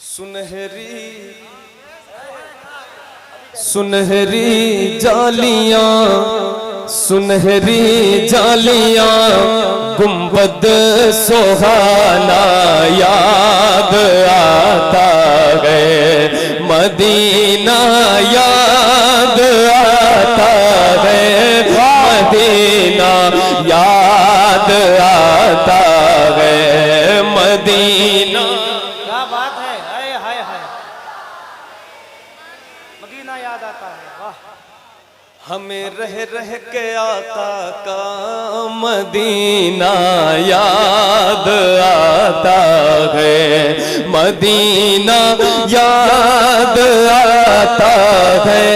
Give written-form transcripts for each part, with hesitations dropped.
सुनहरी सुनहरी जालियां सुनहरी जालियां गुंबद सुहाना याद आता है मदीना याद आता है मदीना याद आता है मदीना। क्या बात है, हाय हाय हाय, मदीना याद आता है, वाह। हमें रह रह के आका का मदीना याद आता है मदीना याद आता है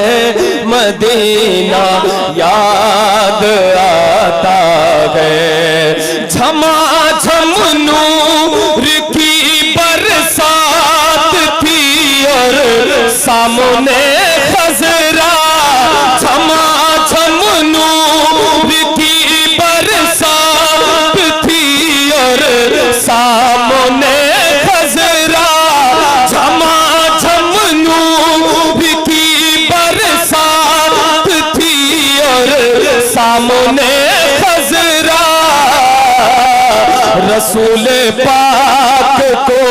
मदीना याद आता है। झमाझम नूर की बरसात थी और सामने खजरा झमाझम नूर की बरसात थी और सामने खजरा झमाझम नूर की बरसात थी और सामने खजरा रसूल पाक को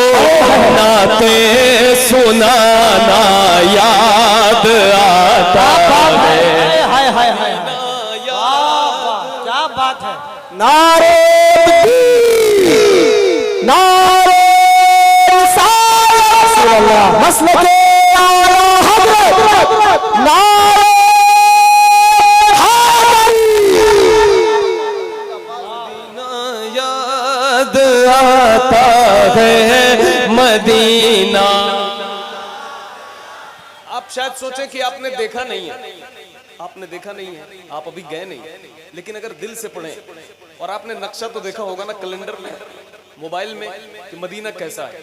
नाते सुनाना याद आता है। हाय हाय हाय, क्या बात है। नारे नारे मसलके आला हज़रत नारे याद आता है मदीना। आप शायद सोचें कि आपने देखा नहीं है, आपने देखा नहीं है, आप अभी गए नहीं, लेकिन अगर दिल से पढ़ें और आपने नक्शा तो देखा होगा ना कैलेंडर में मोबाइल में कि मदीना कैसा है,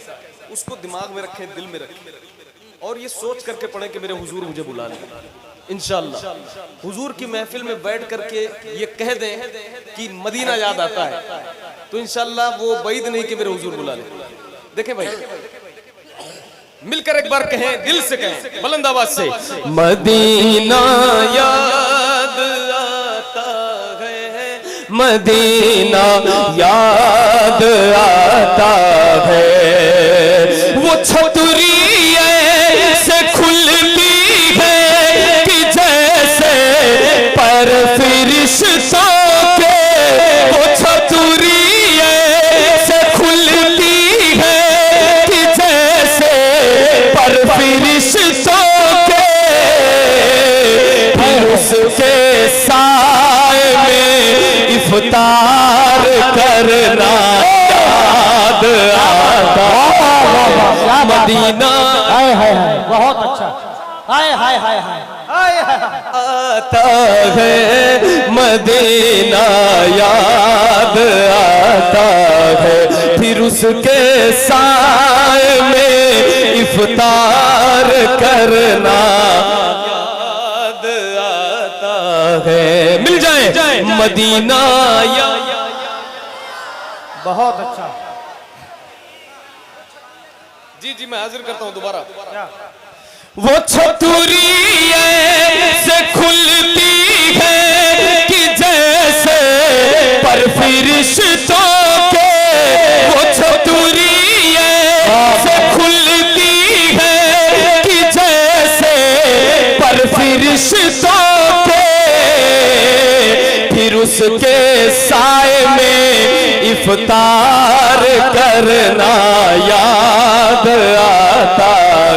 उसको दिमाग में रखें, दिल में रखें और ये सोच करके पढ़ें कि मेरे हुजूर मुझे बुला लें। इंशाअल्लाह हुजूर की महफिल में बैठ करके ये कह दें कि मदीना याद आता है तो इंशाअल्लाह वो बैद नहीं कि मेरे हुजूर बुला लें। देखें भाई, मिलकर एक बार कहें, दिल से कहें, बुलंद आवाज से, मदीना याद आता है मदीना याद आता है। वो छतरी ऐसे खुलती है कि जैसे पर फरिश्तों के, वो छतरी ऐसे खुलती है कि जैसे पर फरिश्तों के, फिर उसके साए में इफ्तार करना याद आता मदीना। हाय हाय हाय, बहुत अच्छा, हाय हाय हाय हाय हाय हाय आता है मदीना याद आता है, फिर उसके साए में इफ्तार करना याद आता है। मिल जाए मदीना याद। बहुत अच्छा। जी जी मैं हाजिर करता हूं दोबारा। क्या? वो छतरी से खुलती है कि जैसे पर फरिश्तों के, वो छतरी से खुलती है कि जैसे पर फरिश्तों के, फिर उसके साए में इफ्तार करना याद आता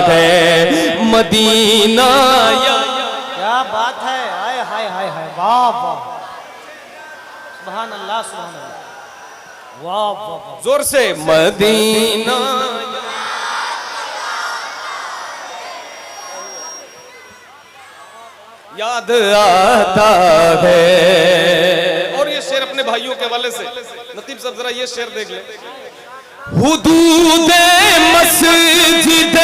है मदीना। क्या बात है, हाय हाय हाय हाय, वाह वाह, सुभान अल्लाह सुभान अल्लाह, वाह वाह वाह। जोर से मदीना याद आता है। और ये शेर अपने भाइयों के हवाले से नतीब साहब जरा ये शेर देख ले। हुदूद मस्जिद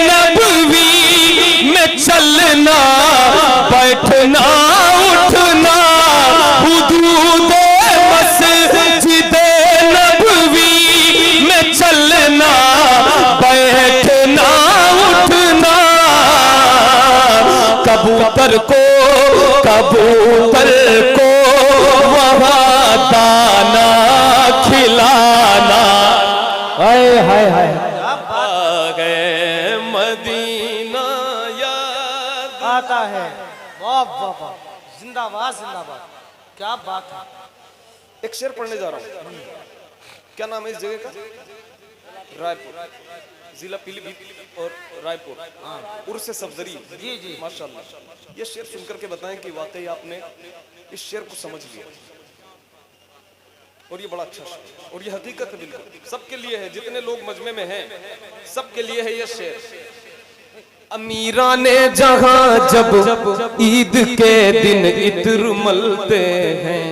नबवी में चलना बैठना उठना, हुदूद मस्जिद नबवी में चलना बैठना कबूतर को वहाँ दाना खिलाना। हाय हाय हाय आ गए मदीना याद आता है। वाह वाह वाह, जिंदाबाद जिंदाबाद, क्या बात है। एक शेर पढ़ने जा रहा हूँ। क्या नाम है इस जगह का? रायपुर, जिला पीलीभीत और रायपुर, उर्स सफदरी। जी जी माशाल्लाह। ये शेर सुनकर के बताएं कि वाकई आपने इस शेर को समझ लिया। और ये बड़ा अच्छा शेर, और ये हकीकत है, बिल्कुल सबके लिए है। जितने लोग मजमे में हैं सबके लिए है ये शेर। अमीरा ने जहां जब ईद के दिन इत्र मलते हैं।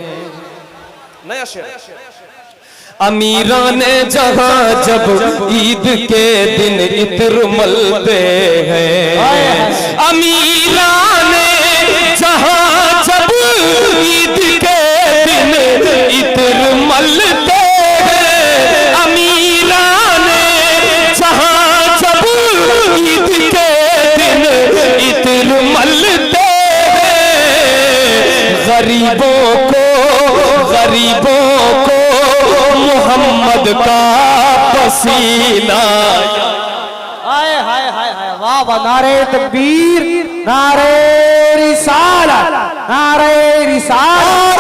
नया शेर। अमीरा ने जहां जब ईद के दिन इत्र मलते हैं। अमीरा ने जहां जब ईद के दिन इत्र मलते हैं। अमीरा ने जहां जब ईद के दिन इत्र मलते हैं। गरीबों को मोहम्मद का पसीना। हाय हाय हाय हाय, वाह वाह, नारे तकबीर, नारे रिसालत, नारे रिसालत,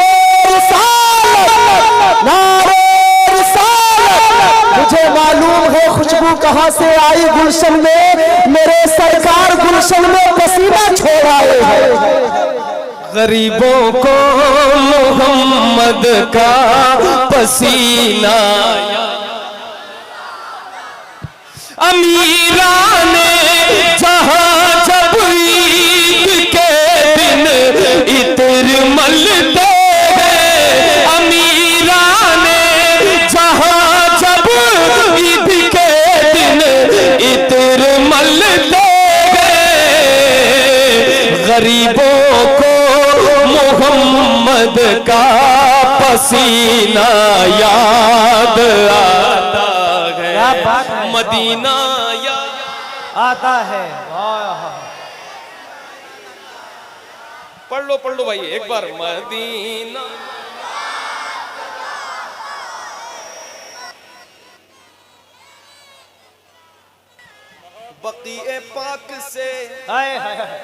नारे रिसालत। मुझे मालूम है खुशबू कहां से आई गुलशन में, मेरे सरकार गुलशन में पसीना छोड़ आए हैं। गरीबों को मोहम्मद का पसीना। अमीरा ने जहां जब ईद के दिन इत्र मलते हैं। अमीरा ने जहां जब ईद के दिन इत्र मलते हैं। गरीबों को मोहम्मद का पसीना याद आता है। मदीना याद आता है। वाह, पढ़ लो भाई एक बार। मदीना बक़ीए पाक से। हाय हाय हाय,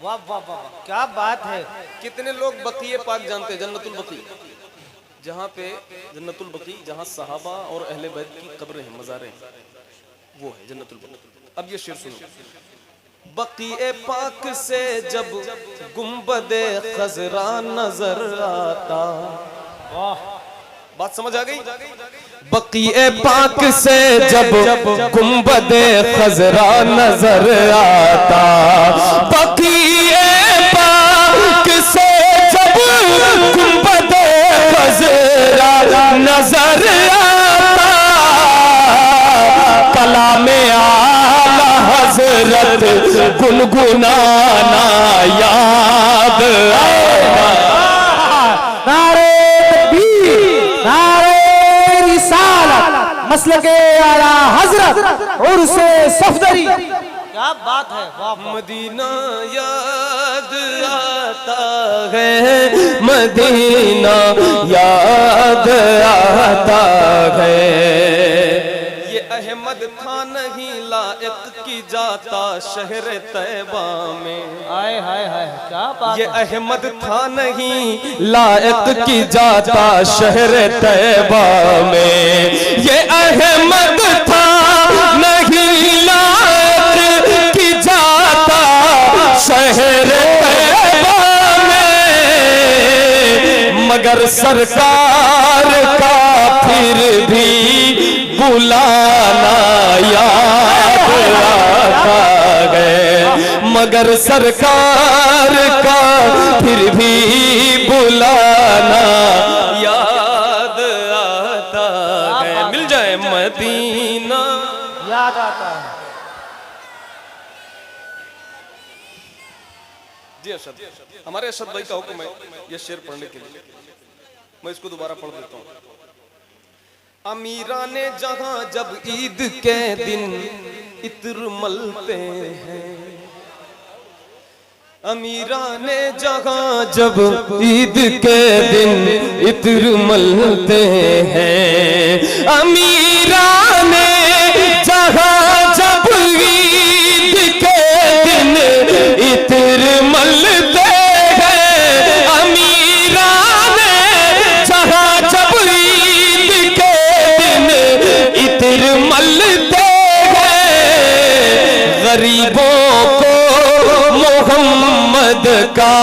वाह वाह वाह, क्या बात है। कितने लोग बक़ीए पाक जानते हैं? जन्नतुल बक़ी, जहाँ पे जन्नतुल बक़ी, जहाँ सहाबा और अहले बैत की कब्रें हैं, मज़ारें हैं, वो है जन्नतुल बक़ी। अब ये शेर सुनो। बक़ीए पाक से जब गुंबदे खज़रा नजर आता। बात समझ आ गई? बक़ीए पाक से जब गुंबदे खज़रा नजर आता। बक़ीए पाक से जब गुंबदे खज़रा नजर आता। कलामे आला हज़रत गुनगुनाना याद आएगा। नारे तकबीर, नारे रिसालत, मसलके आला हजरत उर्से सफदरी। क्या बात है। वाह वाह, मदीना याद आता है। मदीना याद आता है। ये अहमद था नहीं लायक की जाता शहर तैबा में। हाय हाय हाय, क्या बात ये है। अहमद था नहीं लायक की जाता शहर तैबा में। ये अहमद था नहीं लायक की जाता शहर तैबा में। मगर सरकार का फिर भी बुलाना याद आता है। मगर सरकार का फिर भी बुलाना याद आता है। मिल जाए मदीना याद आता है। जी अरशद, हमारे अरशद भाई का हुक्म है ये शेर पढ़ने के लिए। मैं इसको दोबारा पढ़ देता हूँ। अमीरा ने जहां जब ईद के दिन इत्र मलते हैं। अमीराने जहाँ जब ईद के दिन इत्र मलते हैं, अमीराने जहाँ जब ईद के दिन इत्र मलते हैं, अमीराने जहाँ जब ईद के दिन इत्र मलते हैं, गरीबों को मोहम्मद का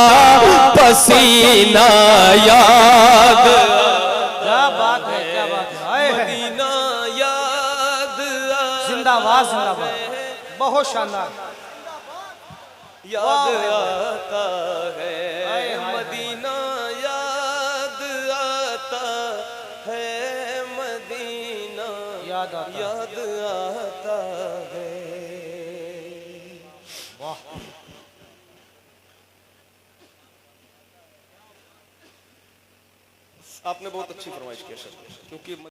पसीना याद, क्या बात है, क्या बात है, आए है। मदीना याद जिंदाबाद जिंदाबाद, बहुत शानदार। याद आता है, हाय, हाय, मदीना याद आता है, मदीना याद आता है। याद आता है। वाह, आपने बहुत अच्छी फरमाइश किया सर, क्योंकि